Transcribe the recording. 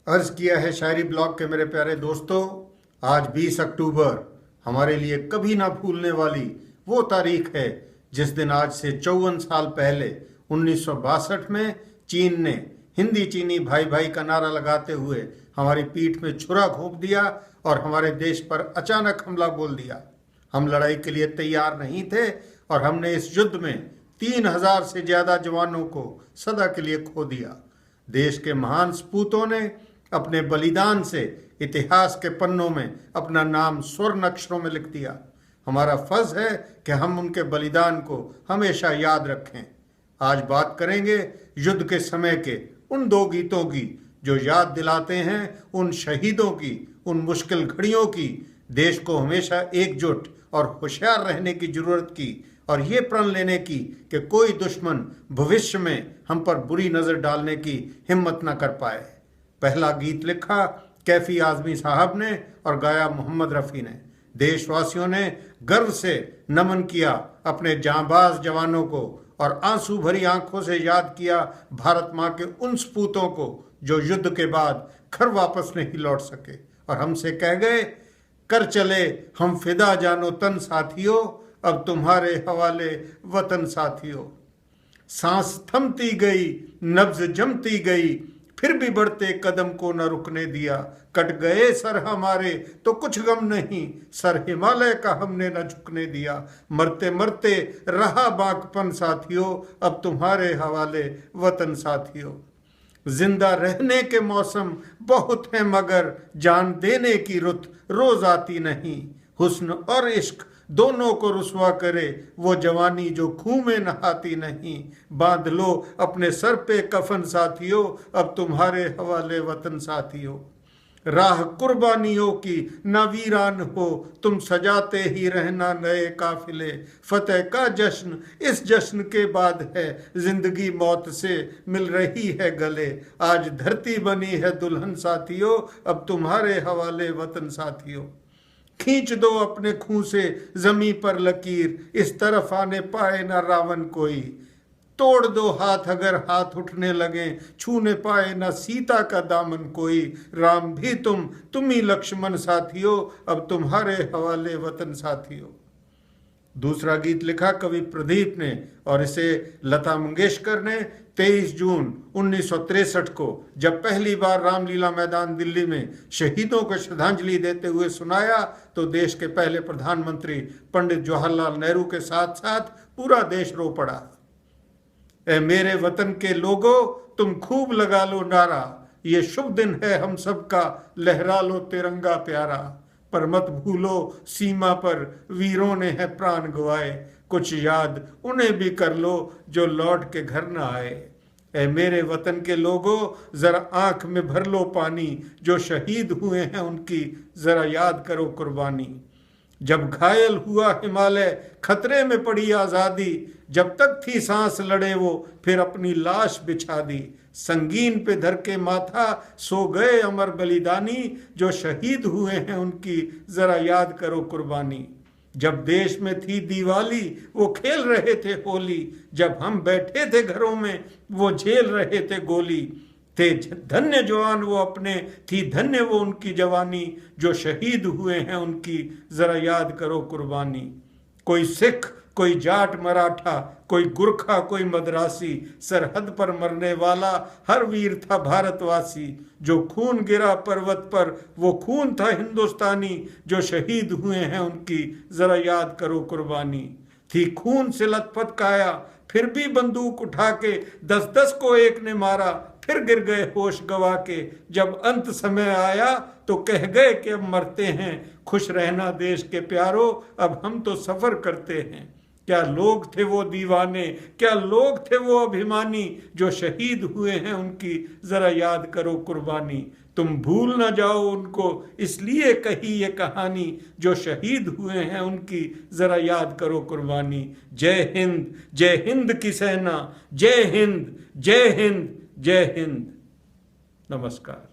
अर्ज किया है शायरी ब्लॉग के मेरे प्यारे दोस्तों। आज 20 अक्टूबर हमारे लिए कभी ना भूलने वाली वो तारीख है जिस दिन आज से 54 साल पहले 1962 में चीन ने हिंदी चीनी भाई भाई का नारा लगाते हुए हमारी पीठ में छुरा घोंप दिया और हमारे देश पर अचानक हमला बोल दिया। हम लड़ाई के लिए तैयार नहीं थे और हमने इस युद्ध में 3000 से ज्यादा जवानों को सदा के लिए खो दिया। देश के महान सपूतों ने अपने बलिदान से इतिहास के पन्नों में अपना नाम स्वर्ण अक्षरों में लिख दिया। हमारा फर्ज है कि हम उनके बलिदान को हमेशा याद रखें। आज बात करेंगे युद्ध के समय के उन दो गीतों की जो याद दिलाते हैं उन शहीदों की, उन मुश्किल घड़ियों की, देश को हमेशा एकजुट और होशियार रहने की जरूरत की और ये प्रण लेने की कि कोई दुश्मन भविष्य में हम पर बुरी नजर डालने की हिम्मत न कर पाए। पहला गीत लिखा कैफी आजमी साहब ने और गाया मोहम्मद रफ़ी ने। देशवासियों ने गर्व से नमन किया अपने जांबाज जवानों को और आंसू भरी आंखों से याद किया भारत माँ के उन सपूतों को जो युद्ध के बाद घर वापस नहीं लौट सके और हमसे कह गए, कर चले हम फिदा जानो तन साथियों, अब तुम्हारे हवाले वतन साथियों। सांस थमती गई, नब्ज जमती गई, फिर भी बढ़ते कदम को न रुकने दिया। कट गए सर हमारे तो कुछ गम नहीं, सर हिमालय का हमने न झुकने दिया। मरते मरते रहा बांकपन साथियों, अब तुम्हारे हवाले वतन साथियों। जिंदा रहने के मौसम बहुत हैं मगर जान देने की रुत रोज आती नहीं। हुस्न और इश्क दोनों को रुसवा करे वो जवानी जो खून में नहाती नहीं। बांध लो अपने सर पे कफन साथियों, अब तुम्हारे हवाले वतन साथियों। राह कुर्बानियों की ना वीरान हो, तुम सजाते ही रहना नए काफिले। फतेह का जश्न इस जश्न के बाद है, जिंदगी मौत से मिल रही है गले। आज धरती बनी है दुल्हन साथियों, अब तुम्हारे हवाले वतन साथियों। खींच दो अपने खून से जमी पर लकीर, इस तरफ आने पाए ना रावण कोई। तोड़ दो हाथ अगर हाथ उठने लगे, छूने पाए ना सीता का दामन कोई। राम भी तुम ही लक्ष्मण साथियों, अब तुम्हारे हवाले वतन साथियों। दूसरा गीत लिखा कवि प्रदीप ने और इसे लता मंगेशकर ने 23 जून 1963 को जब पहली बार रामलीला मैदान दिल्ली में शहीदों को श्रद्धांजलि देते हुए सुनाया तो देश के पहले प्रधानमंत्री पंडित जवाहरलाल नेहरू के साथ साथ पूरा देश रो पड़ा। ए मेरे वतन के लोगों, तुम खूब लगा लो नारा, ये शुभ दिन है हम सबका, लहरा लो तिरंगा प्यारा। पर मत भूलो सीमा पर वीरों ने है प्राण गवाए, कुछ याद उन्हें भी कर लो जो लौट के घर न आए। ऐ मेरे वतन के लोगों, जरा आंख में भर लो पानी, जो शहीद हुए हैं उनकी जरा याद करो कुर्बानी। जब घायल हुआ हिमालय खतरे में पड़ी आजादी, जब तक थी सांस लड़े वो फिर अपनी लाश बिछा दी। संगीन पे धर के माथा सो गए अमर बलिदानी, जो शहीद हुए हैं उनकी जरा याद करो कुर्बानी। जब देश में थी दिवाली वो खेल रहे थे होली, जब हम बैठे थे घरों में वो झेल रहे थे गोली। थे धन्य जवान वो अपने, थी धन्य वो उनकी जवानी, जो शहीद हुए हैं उनकी जरा याद करो कुर्बानी। कोई सिख, कोई जाट मराठा, कोई गुरखा, कोई मद्रासी, सरहद पर मरने वाला हर वीर था भारतवासी। जो खून गिरा पर्वत पर वो खून था हिंदुस्तानी, जो शहीद हुए हैं उनकी जरा याद करो कुर्बानी। थी खून से लथपथ काया, फिर भी बंदूक उठा के 10-10 को एक ने मारा, फिर गिर गए होश गवा के। जब अंत समय आया तो कह गए कि अब मरते हैं, खुश रहना देश के प्यारो, अब हम तो सफर करते हैं। क्या लोग थे वो दीवाने, क्या लोग थे वो अभिमानी, जो शहीद हुए हैं उनकी जरा याद करो कुर्बानी। तुम भूल न जाओ उनको इसलिए कही ये कहानी, जो शहीद हुए हैं उनकी जरा याद करो कुर्बानी। जय हिंद की सेना, जय हिंद, जय हिंद, जय हिंद। नमस्कार।